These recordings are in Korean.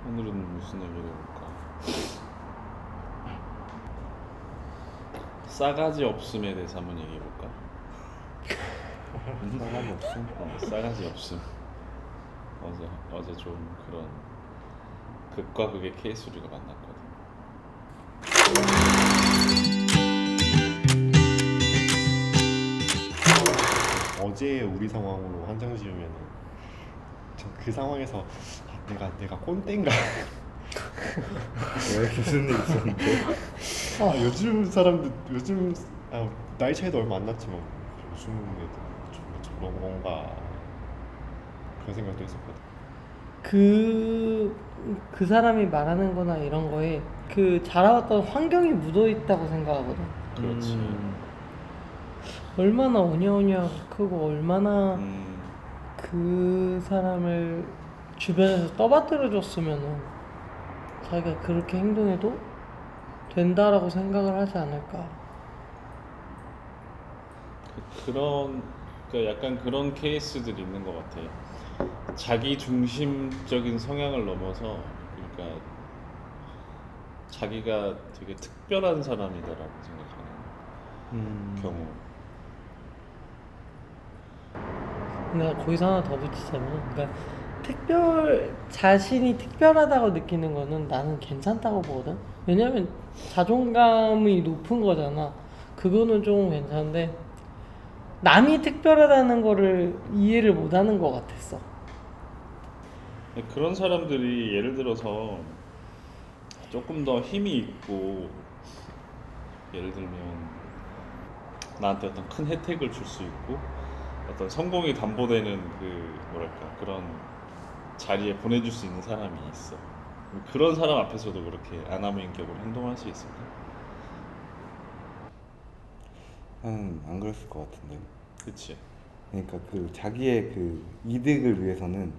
오늘은 무슨 얘기를 해볼까? 싸가지 없음에 대해서 한번 얘기해볼까? 사람이 없음. 싸가지 없음. 어제 좀 그런 극과 극의 케이스를 만났거든. 어제 우리 상황으로 한정 지으면은 전 그 상황에서 내가 꼰대인가? 왜 무슨 일 있었는데? 요즘 사람들 나이 차이도 얼마 안 났지만 요즘 애들 좀 저런 건가 그런 생각도 했었거든. 그 사람이 말하는 거나 이런 거에 그 자라왔던 환경이 묻어 있다고 생각하거든. 그렇지. 얼마나 오냐오냐 크고 얼마나 음, 그 사람을 주변에서 떠받들어 줬으면은 자기가 그렇게 행동해도 된다라고 생각을 하지 않을까. 그러니까 약간 그런 케이스들이 있는 것 같아. 자기 중심적인 성향을 넘어서, 그러니까 자기가 되게 특별한 사람이다라고 생각하는 경우. 내가 거기서 하나 더 붙이자면, 그러니까 자신이 특별하다고 느끼는 거는 나는 괜찮다고 보거든. 왜냐면 자존감이 높은 거잖아. 그거는 좀 괜찮은데 남이 특별하다는 거를 이해를 못하는 것 같았어. 그런 사람들이 예를 들어서 조금 더 힘이 있고, 예를 들면 나한테 어떤 큰 혜택을 줄 수 있고 어떤 성공이 담보되는 그런 자리에 보내줄 수 있는 사람이 있어. 그런 사람 앞에서도 그렇게 아나무인격으로 행동할 수 있을까? 나는 안 그랬을 것 같은데. 그치? 그러니까 그 자기의 그 이득을 위해서는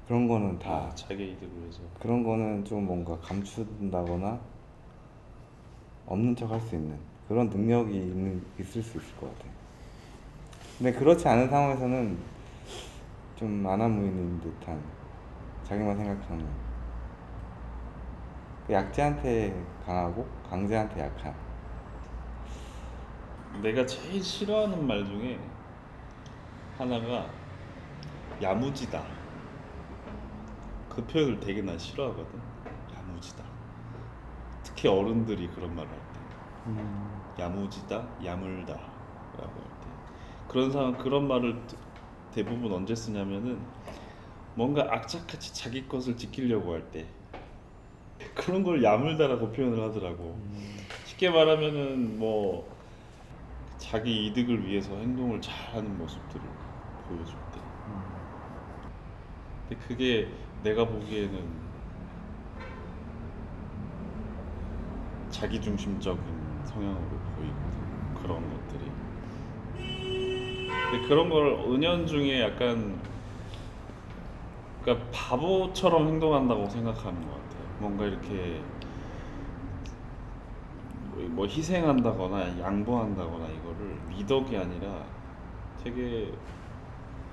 그런 거는 다 자기 이득을 위해서. 그런 거는 좀 뭔가 감춘다거나 없는 척 할 수 있는 그런 능력이 있을 수 있을 것 같아. 근데 그렇지 않은 상황에서는 좀 아나무인인 듯한 자기만 생각하는 그 약자한테 강하고 강자한테 약한. 내가 제일 싫어하는 말 중에 하나가 야무지다. 그 표현을 되게 난 싫어하거든. 야무지다. 특히 어른들이 그런 말을 할 때. 야무지다, 야물다 라고 할 때. 그런 말을 대부분 언제 쓰냐면은 뭔가 악착같이 자기 것을 지키려고 할 때 그런 걸 야물다라고 표현을 하더라고. 쉽게 말하면은 뭐 자기 이득을 위해서 행동을 잘하는 모습들을 보여줄 때. 근데 그게 내가 보기에는 자기 중심적인 성향으로 보이거든. 그런 것들이. 근데 그런 걸 은연중에 약간, 그러니까 바보처럼 행동한다고 생각하는 것 같아. 뭔가 이렇게 뭐 희생한다거나 양보한다거나 이거를 미덕이 아니라 되게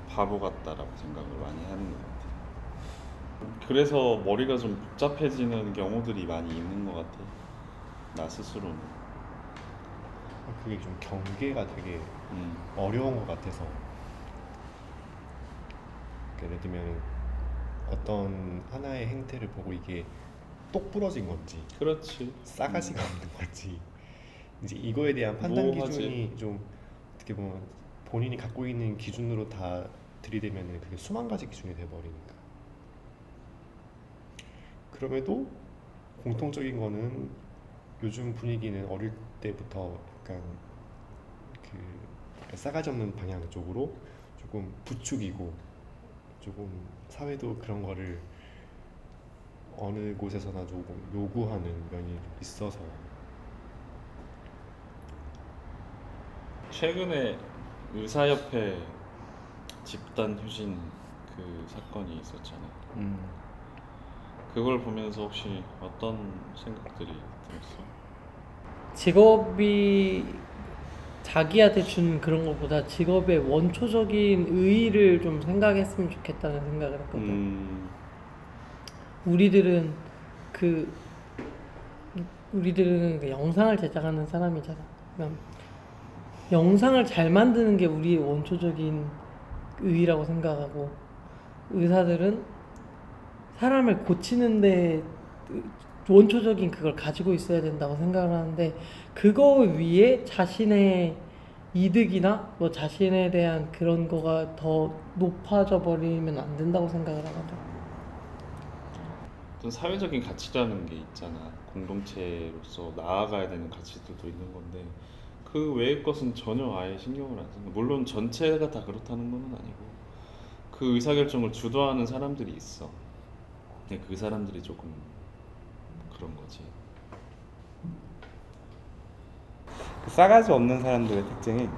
바보 같다라고 생각을 많이 하는 것 같아. 그래서 머리가 좀 복잡해지는 경우들이 많이 있는 것 같아. 나 스스로는. 그게 좀 경계가 되게 음, 어려운 것 같아서. 그러니까 예를 들면 어떤 하나의 행태를 보고 이게 똑부러진 건지 그렇지. 싸가지가 없는 건지 이제 이거에 대한 판단 모호하지. 기준이 좀 어떻게 보면 본인이 갖고 있는 기준으로 다 들이대면은 그게 수만 가지 기준이 돼버리니까. 그럼에도 공통적인 거는 요즘 분위기는 어릴 때부터 약간 그 싸가지 없는 방향 쪽으로 조금 부추기고 조금 사회도 그런 거를 어느 곳에서나 조금 요구하는 면이 있어서. 최근에 의사협회 집단 휴진 그 사건이 있었잖아. 그걸 보면서 혹시 어떤 생각들이 들었어? 직업이 자기한테 준 그런 것보다 직업의 원초적인 의의를 좀 생각했으면 좋겠다는 생각을 했거든. 우리들은 그 우리들은 그 영상을 제작하는 사람이잖아. 그러니까 영상을 잘 만드는 게 우리의 원초적인 의의라고 생각하고, 의사들은 사람을 고치는데 원초적인 그걸 가지고 있어야 된다고 생각을 하는데, 그거 위에 자신의 이득이나 뭐 자신에 대한 그런 거가 더 높아져 버리면 안 된다고 생각을 하거든. 어떤 사회적인 가치라는 게 있잖아. 공동체로서 나아가야 되는 가치들도 있는 건데 그 외의 것은 전혀 아예 신경을 안 쓰는. 물론 전체가 다 그렇다는 건 아니고 그 의사결정을 주도하는 사람들이 있어. 근데 그 사람들이 조금 그런 거지. 그 싸가지 없는 사람들의 특징이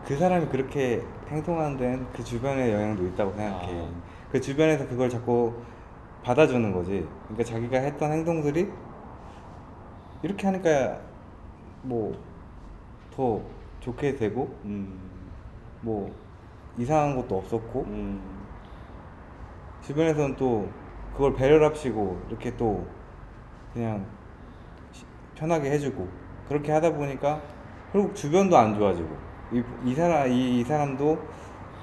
그 사람이 그렇게 행동하는 데는 그 주변의 영향도 있다고 생각해. 그 주변에서 그걸 자꾸 받아주는 거지. 그러니까 자기가 했던 행동들이 이렇게 하니까 뭐 더 좋게 되고 뭐 이상한 것도 없었고 주변에서는 또 그걸 배려랍시고 이렇게 또 그냥 편하게 해주고 그렇게 하다 보니까 결국 주변도 안 좋아지고 이 사람도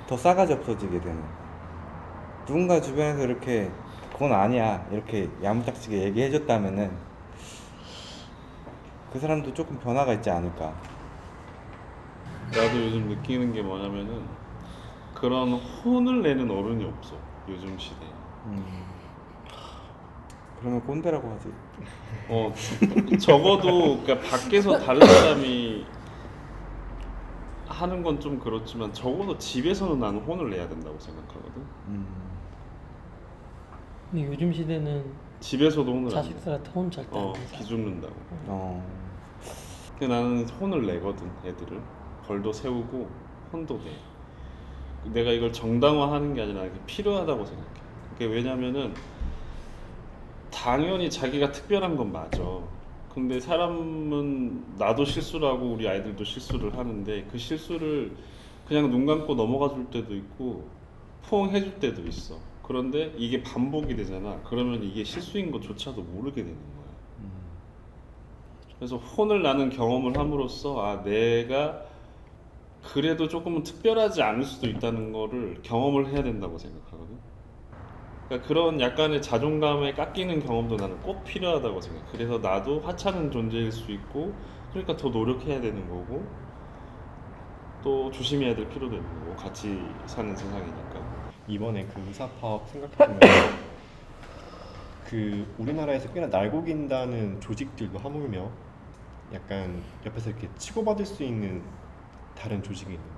더 싸가지 없어지게 되는. 누군가 주변에서 이렇게 그건 아니야 이렇게 야무짝지게 얘기해줬다면은 그 사람도 조금 변화가 있지 않을까. 나도 요즘 느끼는 게 뭐냐면은 그런 혼을 내는 어른이 없어 요즘 시대에. 그러면 꼰대라고 하지. 적어도 그러니까 밖에서 다른 사람이 하는 건 좀 그렇지만 적어도 집에서는 나는 혼을 내야 된다고 생각하거든. 근데 요즘 시대는 집에서도 혼을 안 내. 자식들한테 혼 절대 안 내잖아. 기죽는다고. 어. 근데 나는 혼을 내거든 애들을. 벌도 세우고 혼도 내. 내가 이걸 정당화하는 게 아니라 이게 필요하다고 생각해. 그게 왜냐면은 당연히 자기가 특별한 건 맞아. 근데 사람은 나도 실수를 하고 우리 아이들도 실수를 하는데 그 실수를 그냥 눈 감고 넘어가 줄 때도 있고 포옹해 줄 때도 있어. 그런데 이게 반복이 되잖아. 그러면 이게 실수인 것조차도 모르게 되는 거야. 그래서 혼을 나는 경험을 함으로써 아 내가 그래도 조금은 특별하지 않을 수도 있다는 거를 경험을 해야 된다고 생각하거든. 그러니까 그런 약간의 자존감에 깎이는 경험도 나는 꼭 필요하다고 생각해. 그래서 나도 하찮은 존재일 수 있고 그러니까 더 노력해야 되는 거고 또 조심해야 될 필요도 있는 거고 같이 사는 세상이니까. 이번에 그 의사 파업 생각해보면 그 우리나라에서 꽤나 날고긴다는 조직들도 하물며 약간 옆에서 이렇게 치고받을 수 있는 다른 조직이 있는데,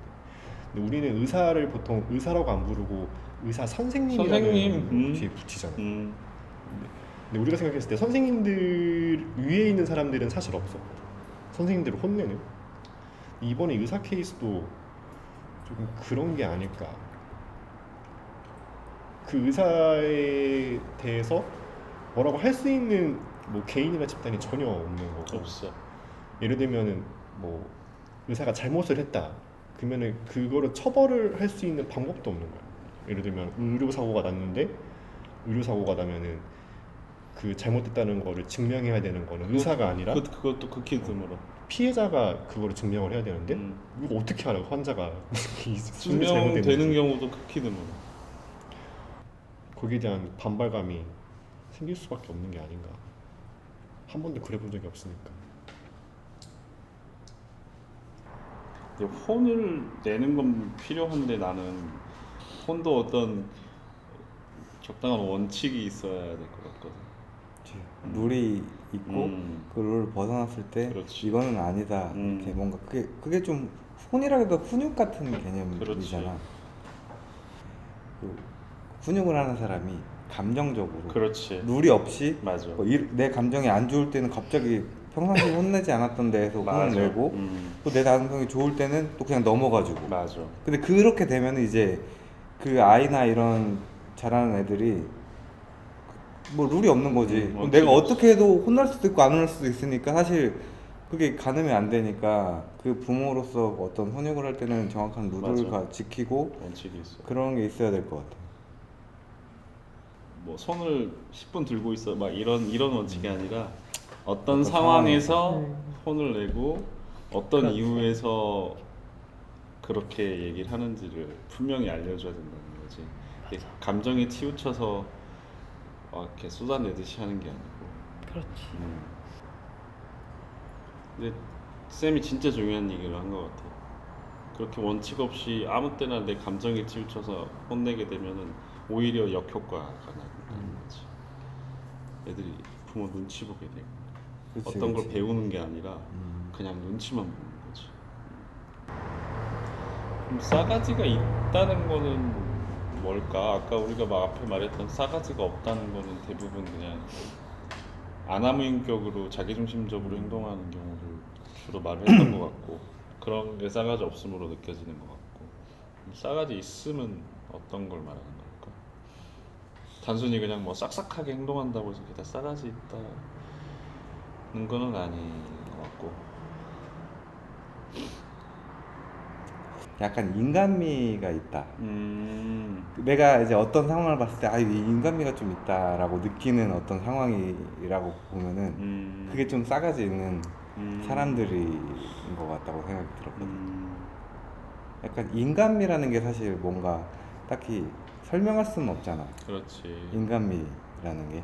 근데 우리는 의사를 보통 의사라고 안 부르고 의사 선생님이라는 뒤에 붙이잖아. 근데 우리가 생각했을 때 선생님들 위에 있는 사람들은 사실 없어. 선생님들을 혼내는. 이번에 의사 케이스도 조금 그런 게 아닐까. 그 의사에 대해서 뭐라고 할 수 있는 뭐 개인이나 집단이 전혀 없는 거고. 없어. 예를 들면은 뭐 의사가 잘못을 했다. 그러면은 그거를 처벌을 할 수 있는 방법도 없는 거야. 예를 들면 의료 사고가 났는데 의료 사고가 나면은 그 잘못됐다는 거를 증명해야 되는 거는 의사가 아니라 그것도 극히 드물어. 피해자가 그거를 증명을 해야 되는데 이거 어떻게 알아? 환자가 증명되는 경우도 극히 드물어. 거기에 대한 반발감이 생길 수밖에 없는 게 아닌가. 한 번도 그래 본 적이 없으니까. 근데 혼을 내는 건 필요한데 나는 혼도 어떤 적당한 원칙이 있어야 될 것 같거든. 룰이 있고 그 룰을 벗어났을 때 그렇지. 이거는 아니다 이렇게 뭔가 그게 좀 혼이라기보다 훈육 같은 개념이잖아. 그 훈육을 하는 사람이 감정적으로 그렇지. 룰이 없이 맞아. 뭐 내 감정이 안 좋을 때는 갑자기 평상시에 혼내지 않았던 데에서 혼을 맞아. 내고 또 내 감정이 좋을 때는 또 그냥 넘어가지고. 맞아. 근데 그렇게 되면 이제 그 아이나 이런 자라는 애들이 뭐 룰이 없는 거지. 그럼 내가 어떻게 해도 혼날 수도 있고 안 혼날 수도 있으니까 사실 그게 가늠이 안 되니까 그 부모로서 어떤 훈육을 할 때는 정확한 룰을 맞아. 지키고 원칙이 있어. 그런 게 있어야 될 것 같아. 뭐 손을 10분 들고 있어 막 이런 원칙이 아니라 어떤 어떤 상황에서 상황에서. 혼을 내고 어떤 그렇죠. 이유에서 그렇게 얘기를 하는지를 분명히 알려줘야 된다는 거지. 이게 감정에 치우쳐서 이렇게 쏟아내듯이 하는 게 아니고. 그렇지. 근데 쌤이 진짜 중요한 얘기를 한 것 같아. 그렇게 원칙 없이 아무 때나 내 감정에 치우쳐서 혼내게 되면은 오히려 역효과가 나는 거지. 애들이 부모 눈치 보게 되고 그치, 어떤 걸 그치. 배우는 게 아니라 그냥 눈치만 보는 거지. 그럼 싸가지가 있다는 거는 뭘까? 아까 우리가 막 앞에 말했던 싸가지가 없다는 거는 대부분 그냥 아나무인격으로 자기중심적으로 행동하는 경우를 주로 말을 했던 것 같고 그런 게 싸가지 없음으로 느껴지는 것 같고 싸가지 있음은 어떤 걸 말하는 걸까? 단순히 그냥 뭐 싹싹하게 행동한다고 해서 그게 다 싸가지 있다는 거는 아닌 것 같고 약간 인간미가 있다. 음, 내가 이제 어떤 상황을 봤을 때 이 인간미가 좀 있다라고 느끼는 어떤 상황이라고 보면은 그게 좀 싸가지 있는 사람들인 것 같다고 생각이 들었거든. 약간 인간미라는 게 사실 뭔가 딱히 설명할 수는 없잖아. 그렇지. 인간미라는 게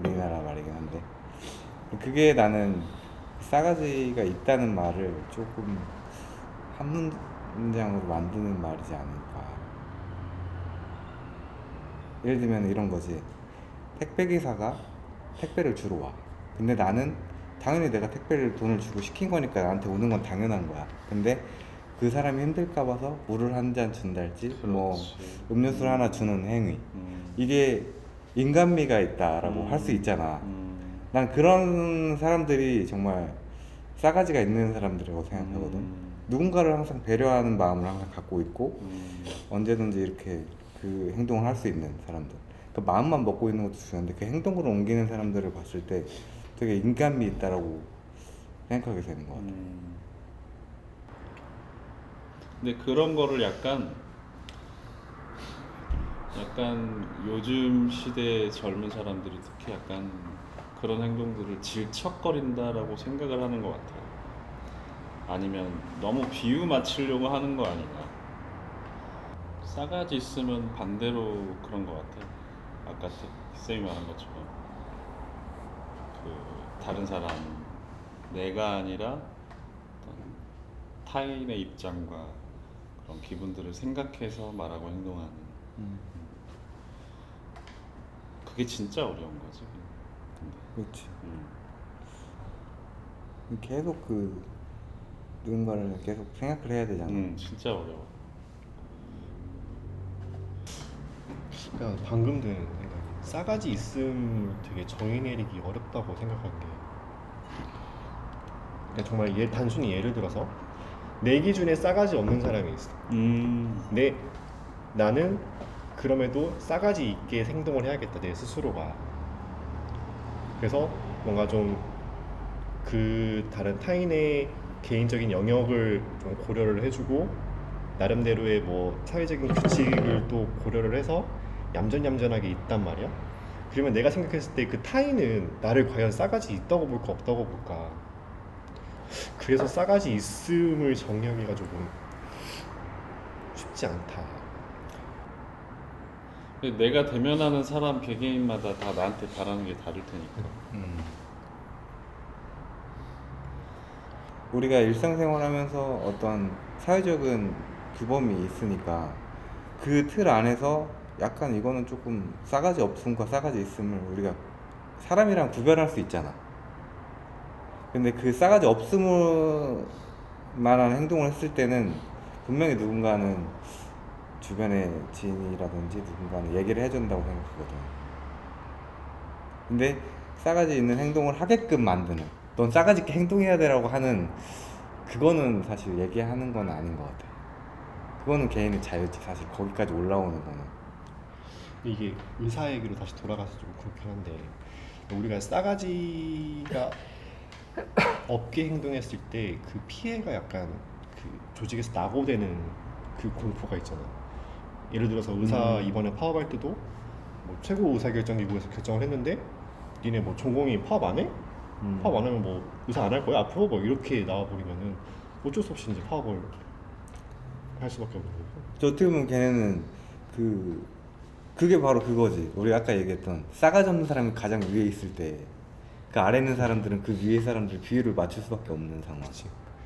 우리나라 말이긴 한데 그게 나는 싸가지가 있다는 말을 조금 한 문장으로 만드는 말이지 않을까. 예를 들면 이런 거지. 택배기사가 택배를 주러 와. 근데 나는 당연히 내가 택배를 돈을 주고 시킨 거니까 나한테 오는 건 당연한 거야. 근데 그 사람이 힘들까 봐서 물을 한 잔 준달지 뭐 그렇지. 음료수를 하나 주는 행위. 음. 이게 인간미가 있다라고 할 수 있잖아. 난 그런 사람들이 정말 싸가지가 있는 사람들이라고 생각하거든. 누군가를 항상 배려하는 마음을 항상 갖고 있고 언제든지 이렇게 그 행동을 할 수 있는 사람들. 그 마음만 먹고 있는 것도 중요한데 그 행동으로 옮기는 사람들을 봤을 때 되게 인간미 있다라고 생각하게 되는 것 같아. 근데 그런 거를 약간 요즘 시대의 젊은 사람들이 특히 약간 그런 행동들을 질척거린다라고 생각을 하는 것 같아요. 아니면 너무 비유 맞추려고 하는 거 아닌가. 싸가지 있으면 반대로 그런 것 같아요. 아까 쌤이 말한 것처럼 그 다른 사람 내가 아니라 어떤 타인의 입장과 그런 기분들을 생각해서 말하고 행동하는 그게 진짜 어려운 거지. 근데. 그렇지. 계속 그 누군가를 계속 생각을 해야 되잖아. 진짜 어려워. 그러니까 방금 드는 생각이 싸가지 있음 되게 정의 내리기 어렵다고 생각한 게 그러니까 정말 단순히 예를 들어서 내 기준에 싸가지 없는 사람이 있어. 나는 그럼에도 싸가지 있게 행동을 해야겠다 내 스스로가. 그래서 뭔가 좀 그 다른 타인의 개인적인 영역을 좀 고려를 해주고 나름대로의 뭐 사회적인 규칙을 또 고려를 해서 얌전얌전하게 있단 말이야. 그러면 내가 생각했을 때 그 타인은 나를 과연 싸가지 있다고 볼까 없다고 볼까. 그래서 싸가지 있음을 정의하기가 조금 쉽지 않다. 근데 내가 대면하는 사람 개개인마다 다 나한테 바라는 게 다를 테니까. 우리가 일상생활하면서 어떤 사회적인 규범이 있으니까 그 틀 안에서 약간 이거는 조금 싸가지 없음과 싸가지 있음을 우리가 사람이랑 구별할 수 있잖아. 근데 그 싸가지 없음을 만한 행동을 했을 때는 분명히 누군가는 주변의 지인이라든지 누군가는 얘기를 해준다고 생각하거든. 근데 싸가지 있는 행동을 하게끔 만드는 넌 싸가지 있게 행동해야 되라고 하는 그거는 사실 얘기하는 건 아닌 것 같아. 그거는 개인의 자유지. 사실 거기까지 올라오는 거는 이게 의사 얘기로 다시 돌아가서 좀 그렇긴 한데 우리가 싸가지가 없게 행동했을 때 그 피해가 약간 그 조직에서 낙오되는 그 공포가 있잖아. 예를 들어서 의사 입원에 파업할 때도 뭐 뭐 최고 의사결정기구에서 결정을 했는데 니네 뭐 전공이 파업 안 해? 파업 안 하면 뭐 의사 안 할 거야? 앞으로 뭐 이렇게 나와버리면은 어쩔 수 없이 이제 파업을 할 수밖에 없는 거고. 저 어떻게 보면 걔네는 그게 바로 그거지. 우리 아까 얘기했던 싸가지 없는 사람이 가장 위에 있을 때 그 아래 있는 사람들은 그 위에 사람들 비율을 맞출 수밖에 없는 상황.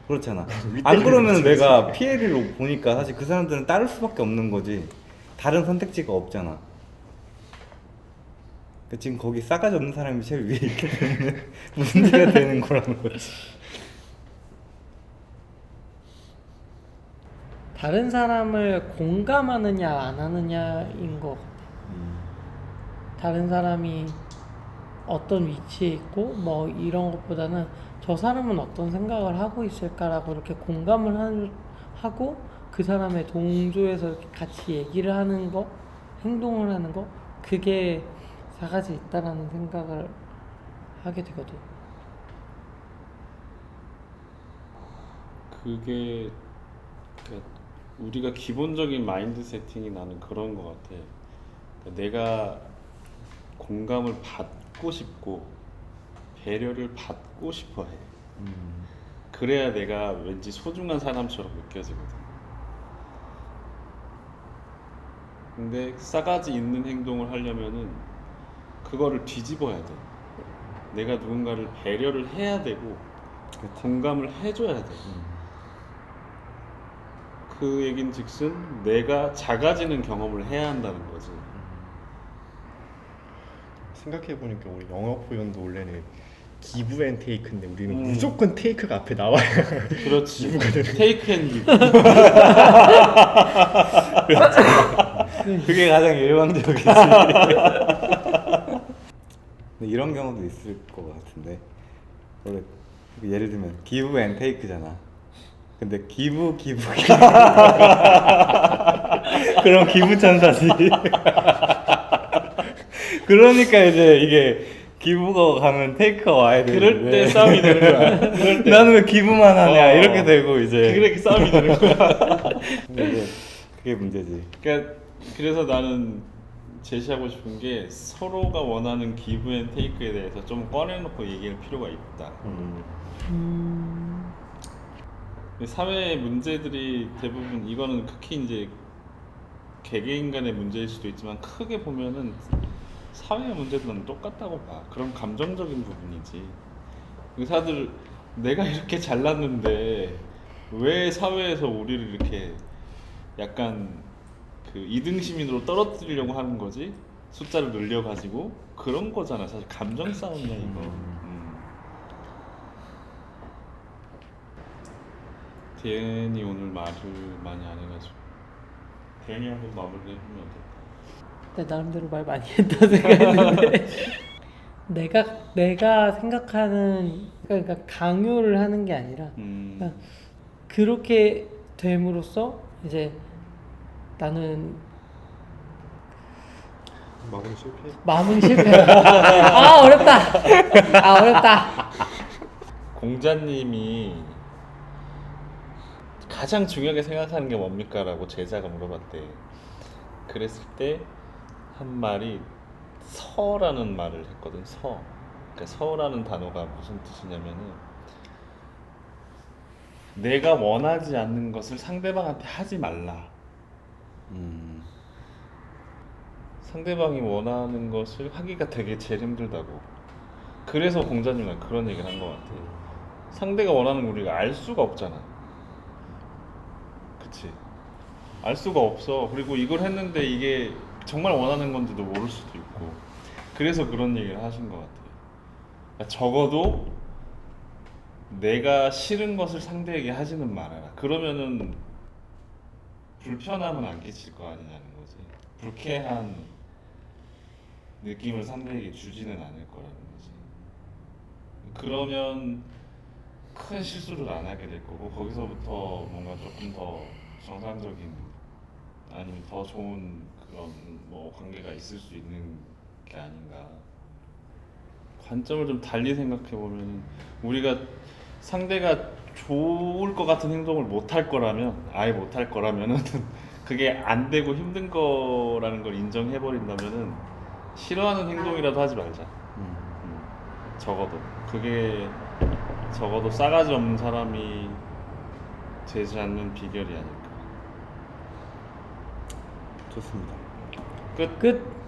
그렇잖아. 안 그러면 내가 피해를 보니까 사실 그 사람들은 따를 수밖에 없는 거지. 다른 선택지가 없잖아. 그러니까 지금 거기 싸가지 없는 사람이 제일 위에 있기 때문에 문제가 되는 거라는 거지. 다른 사람을 공감하느냐 안 하느냐인 것 같아. 다른 사람이 어떤 위치에 있고 뭐 이런 것보다는 저 사람은 어떤 생각을 하고 있을까라고 이렇게 공감을 하고 그 사람의 동조에서 이렇게 같이 얘기를 하는 거, 행동을 하는 거, 그게 사가지 있다라는 생각을 하게 되거든. 그게 그러니까 우리가 기본적인 마인드 세팅이 나는 그런 것 같아. 그러니까 내가 공감을 받고 싶고 배려를 받고 싶어 해. 그래야 내가 왠지 소중한 사람처럼 느껴지거든. 근데 싸가지 있는 행동을 하려면은 그거를 뒤집어야 돼. 내가 누군가를 배려를 해야 되고 공감을 해줘야 돼. 그 얘긴 즉슨 내가 작아지는 경험을 해야 한다는 거지. 생각해보니까 우리 영어 표현도 원래는 기브 앤 테이크인데 우리는 무조건 테이크가 앞에 나와야 그렇지. 기부가 되는 테이크 앤 기브. 그게 가장 일반적이지. 근데 이런 경우도 있을 것 같은데 원래 예를 들면 give and take잖아. 근데 give 그럼 기부천사지. 그러니까 이제 이게 기부가 가면 테이크가 와야 되는데 그럴 때 싸움이 되는 거야. 그럴 때. 나는 왜 기부만 하냐 이렇게 되고 이제 그렇게 싸움이 되는 거야. 근데 이제 그게 문제지. 그러니까 그래서 나는 제시하고 싶은 게 서로가 원하는 기브 앤 테이크에 대해서 좀 꺼내놓고 얘기할 필요가 있다. 사회의 문제들이 대부분 이거는 극히 이제 개개인 간의 문제일 수도 있지만 크게 보면은 사회의 문제들은 똑같다고 봐. 그런 감정적인 부분이지. 의사들 내가 이렇게 잘났는데 왜 사회에서 우리를 이렇게 약간 그 이등시민으로 떨어뜨리려고 하는 거지? 숫자를 늘려가지고 그런 거잖아. 사실 감정 싸움이야 이거. 대현이 오늘 말을 많이 안 해가지고 대현이 한번 마무리 해보면 돼. 내 나름대로 말 많이 했다 생각했는데 내가 생각하는 그러니까 강요를 하는 게 아니라 그러니까 그렇게 됨으로써 이제 나는 마음은 실패. 아 어렵다. 공자님이 가장 중요하게 생각하는 게 뭡니까? 라고 제자가 물어봤대. 그랬을 때 한 말이 서라는 말을 했거든. 서. 그러니까 서라는 단어가 무슨 뜻이냐면은 내가 원하지 않는 것을 상대방한테 하지 말라. 상대방이 원하는 것을 하기가 되게 제일 힘들다고. 그래서 공자님은 그런 얘기를 한 것 같아. 상대가 원하는 걸 우리가 알 수가 없잖아. 그치? 알 수가 없어. 그리고 이걸 했는데 이게 정말 원하는 건지도 모를 수도 있고. 그래서 그런 얘기를 하신 것 같아. 그러니까 적어도 내가 싫은 것을 상대에게 하지는 말아라. 그러면은 불편함은 안 끼칠 거 아니냐는 거지. 불쾌한 느낌을 상대에게 주지는 않을 거라는 거지. 그러면 큰 실수를 안 하게 될 거고 거기서부터 뭔가 조금 더 정상적인 아니면 더 좋은 그런 뭐 관계가 있을 수 있는 게 아닌가. 관점을 좀 달리 생각해 보면 우리가 상대가 좋을 것 같은 행동을 못 할 거라면 아예 못 할 거라면은 그게 안 되고 힘든 거라는 걸 인정해 버린다면은 싫어하는 행동이라도 하지 말자. 음. 적어도 그게 적어도 싸가지 없는 사람이 되지 않는 비결이 아닐까. 좋습니다. 끝. 끝.